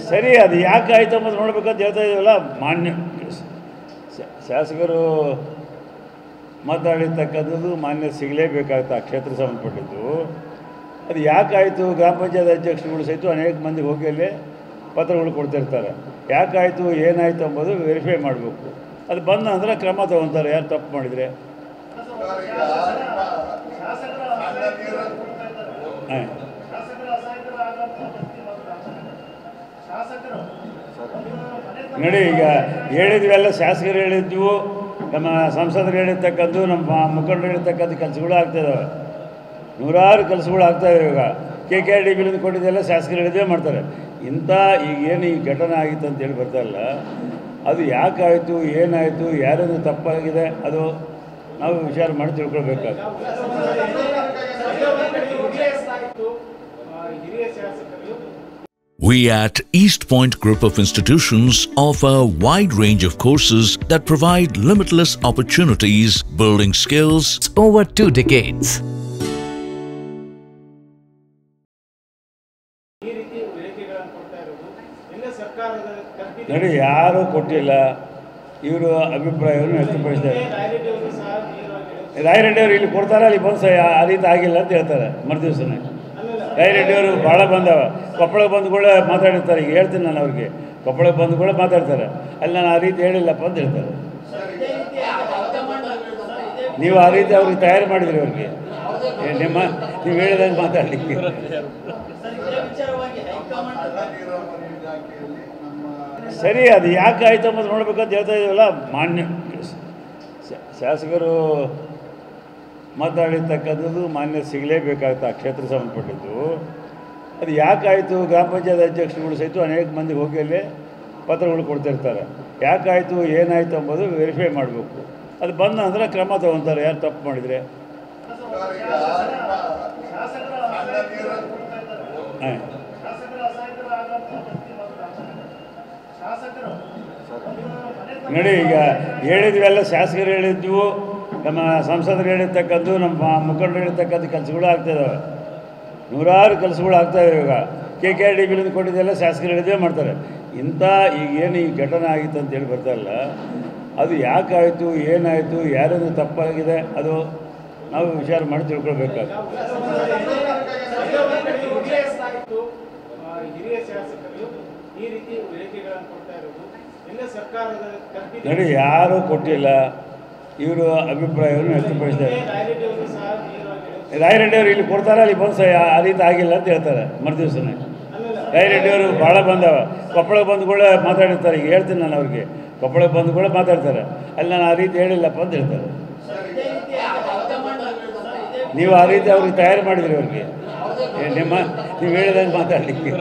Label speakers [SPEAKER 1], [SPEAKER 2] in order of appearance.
[SPEAKER 1] ಸರಿ, ಅದು ಯಾಕೆ ಆಯಿತು ಅನ್ನೋದು ನೋಡಬೇಕಂತ ಹೇಳ್ತಾ ಇದ್ದೀವಲ್ಲ. ಮಾನ್ಯ ಶಾಸಕರು ಮಾತಾಡಿರ್ತಕ್ಕಂಥದ್ದು ಮಾನ್ಯ ಸಿಗಲೇಬೇಕಾಗುತ್ತೆ ಆ ಕ್ಷೇತ್ರ ಸಂಬಂಧಪಟ್ಟಿದ್ದು. ಅದು ಯಾಕಾಯಿತು, ಗ್ರಾಮ ಪಂಚಾಯತ್ ಅಧ್ಯಕ್ಷರುಗಳು ಸಹಿತ ಅನೇಕ ಮಂದಿಗೆ ಹೋಗಿ ಅಲ್ಲಿ ಪತ್ರಗಳು ಕೊಡ್ತಿರ್ತಾರೆ. ಯಾಕಾಯಿತು, ಏನಾಯಿತು ಎಂಬುದು ವೆರಿಫೈ ಮಾಡಬೇಕು. ಅದು ಬಂದ ಅಂದರೆ ಕ್ರಮ ತಗೊತಾರೆ, ಯಾರು ತಪ್ಪು ಮಾಡಿದರೆ. ನೋಡಿ, ಈಗ ಹೇಳಿದ್ವೆಲ್ಲ ಶಾಸಕರು ಹೇಳಿದ್ವು, ನಮ್ಮ ಸಂಸದರು ಹೇಳಿರ್ತಕ್ಕಂಥ, ನಮ್ಮ ಮುಖಂಡರು ಹೇಳಿರ್ತಕ್ಕಂಥ ಕೆಲಸಗಳು ಆಗ್ತಾಯಿದ್ದಾವೆ. ನೂರಾರು ಕೆಲಸಗಳು ಆಗ್ತಾಯಿದ್ದಾವೆ. ಈಗ KKRD ಬಿಲ್ ಕೊಟ್ಟಿದ್ದೆಲ್ಲ ಶಾಸಕರು ಹೇಳಿದ್ವೇ ಮಾಡ್ತಾರೆ. ಇಂಥ ಈಗೇನು ಈ ಘಟನೆ ಆಗಿತ್ತು ಅಂತೇಳಿ ಬರ್ತಾಯಿಲ್ಲ, ಅದು ಯಾಕಾಯಿತು, ಏನಾಯಿತು, ಯಾರೇನು ತಪ್ಪಾಗಿದೆ, ಅದು ನಾವು ವಿಚಾರ ಮಾಡಿ ತಿಳ್ಕೊಳ್ಬೇಕಾಗ್ತದೆ.
[SPEAKER 2] We at East Point Group of Institutions offer a wide range of courses that provide limitless opportunities, building skills
[SPEAKER 3] over 2 decades.
[SPEAKER 1] ನೋಡಿ, ಯಾರೂ ಕೊಟ್ಟಿಲ್ಲ, ಇವರು ಅಭಿಪ್ರಾಯವನ್ನು ವ್ಯಕ್ತಪಡಿಸಿದ್ದಾರೆ. ರಾಯರೆಡ್ಡಿಯವರು ಇಲ್ಲಿ ಕೊಡ್ತಾರೆ, ಅಲ್ಲಿ ಬಂದು ಆ ರೀತಿ ಆಗಿಲ್ಲ ಅಂತ ಹೇಳ್ತಾರೆ. ಮರುದಿವಸನೇ ರಾಯರೆಡ್ಡಿಯವರು ಭಾಳ ಬಂದವ. ಕೊಪ್ಪಳಕ್ಕೆ ಬಂದು ಕೂಡ ಮಾತಾಡಿರ್ತಾರೆ. ಈಗ ಹೇಳ್ತೀನಿ ನಾನು ಅವ್ರಿಗೆ, ಕೊಪ್ಪಳಕ್ಕೆ ಬಂದು ಕೂಡ ಮಾತಾಡ್ತಾರೆ, ಅಲ್ಲಿ ನಾನು ಆ ರೀತಿ ಹೇಳಿಲ್ಲಪ್ಪ ಅಂತ ಹೇಳ್ತಾರೆ. ನೀವು ಆ ರೀತಿ ಅವ್ರಿಗೆ ತಯಾರು ಮಾಡಿದ್ರಿ, ಅವ್ರಿಗೆ ನೀವು ಹೇಳಿದಂಗೆ ಮಾತಾಡಲಿಕ್ಕೆ. ಸರಿ, ಅದು ಯಾಕೆ ಆಯಿತು ಅನ್ನೋದು ನೋಡಬೇಕಂತ ಹೇಳ್ತಾ ಇದ್ದೀವಲ್ಲ. ಮಾನ್ಯ ಶಾಸಕರು ಮಾತಾಡಿರ್ತಕ್ಕಂಥದ್ದು ಮಾನ್ಯ ಸಿಗಲೇಬೇಕಾಗುತ್ತೆ ಆ ಕ್ಷೇತ್ರ ಸಂಬಂಧಪಟ್ಟಿದ್ದು. ಅದು ಯಾಕಾಯಿತು, ಗ್ರಾಮ ಪಂಚಾಯತ್ ಅಧ್ಯಕ್ಷರುಗಳು ಸಹಿತ ಅನೇಕ ಮಂದಿಗೆ ಹೋಗಿ ಅಲ್ಲಿ ಪತ್ರಗಳು ಕೊಡ್ತಿರ್ತಾರೆ. ಯಾಕಾಯಿತು, ಏನಾಯಿತು ಎಂಬುದು ವೆರಿಫೈ ಮಾಡಬೇಕು. ಅದು ಬಂದ ಅಂದರೆ ಕ್ರಮ ತಗೊತಾರೆ, ಯಾರು ತಪ್ಪು ಮಾಡಿದರೆ. ನೋಡಿ, ಈಗ ಹೇಳಿದ್ವೆಲ್ಲ ಶಾಸಕರು ಹೇಳಿದ್ವು, ನಮ್ಮ ಸಂಸದರು ಹೇಳಿರ್ತಕ್ಕಂಥ, ನಮ್ಮ ಮುಖಂಡರು ಹೇಳಿರ್ತಕ್ಕಂಥ ಕೆಲಸಗಳು ಆಗ್ತಾಯಿದ್ದಾವೆ. ನೂರಾರು ಕೆಲಸಗಳು ಆಗ್ತಾಯಿದ್ದಾವೆ. ಈಗ KKRD ಬಿಲ್ ಕೊಟ್ಟಿದ್ದೆಲ್ಲ ಶಾಸಕರು ಹೇಳಿದ್ವೇ ಮಾಡ್ತಾರೆ. ಇಂಥ ಈಗೇನು ಈ ಘಟನೆ ಆಗಿತ್ತು ಅಂತೇಳಿ ಬರ್ತಾಯಿಲ್ಲ, ಅದು ಯಾಕಾಯಿತು, ಏನಾಯಿತು, ಯಾರೇನು ತಪ್ಪಾಗಿದೆ, ಅದು ನಾವು ವಿಚಾರ ಮಾಡಿ ತಿಳ್ಕೊಳ್ಬೇಕಾಗ್ತದೆ. ನೋಡಿ, ಯಾರೂ ಕೊಟ್ಟಿಲ್ಲ, ಇವರು ಅಭಿಪ್ರಾಯವನ್ನು ವ್ಯಕ್ತಪಡಿಸಿದ್ದಾರೆ. ರಾಯರೆಡ್ಡಿಯವರು ಇಲ್ಲಿ ಕೊಡ್ತಾರೆ, ಅಲ್ಲಿ ಬಂದು ಆ ರೀತಿ ಆಗಿಲ್ಲ ಅಂತ ಹೇಳ್ತಾರೆ. ಮರುದಿವಸನೇ ರಾಯರೆಡ್ಡಿಯವರು ಭಾಳ ಬಂದವ. ಕೊಪ್ಪಳಕ್ಕೆ ಬಂದು ಕೂಡ ಮಾತಾಡಿರ್ತಾರೆ. ಈಗ ಹೇಳ್ತೀನಿ ನಾನು ಅವ್ರಿಗೆ, ಕೊಪ್ಪಳಕ್ಕೆ ಬಂದು ಕೂಡ ಮಾತಾಡ್ತಾರೆ, ಅಲ್ಲಿ ನಾನು ಆ ರೀತಿ ಹೇಳಿಲ್ಲಪ್ಪ ಅಂತ ಹೇಳ್ತಾರೆ. ನೀವು ಆ ರೀತಿ ಅವ್ರಿಗೆ ತಯಾರು ಮಾಡಿದ್ರಿ, ಅವ್ರಿಗೆ ನೀವು ಹೇಳಿದಂಗೆ ಮಾತಾಡಲಿಕ್ಕೆ.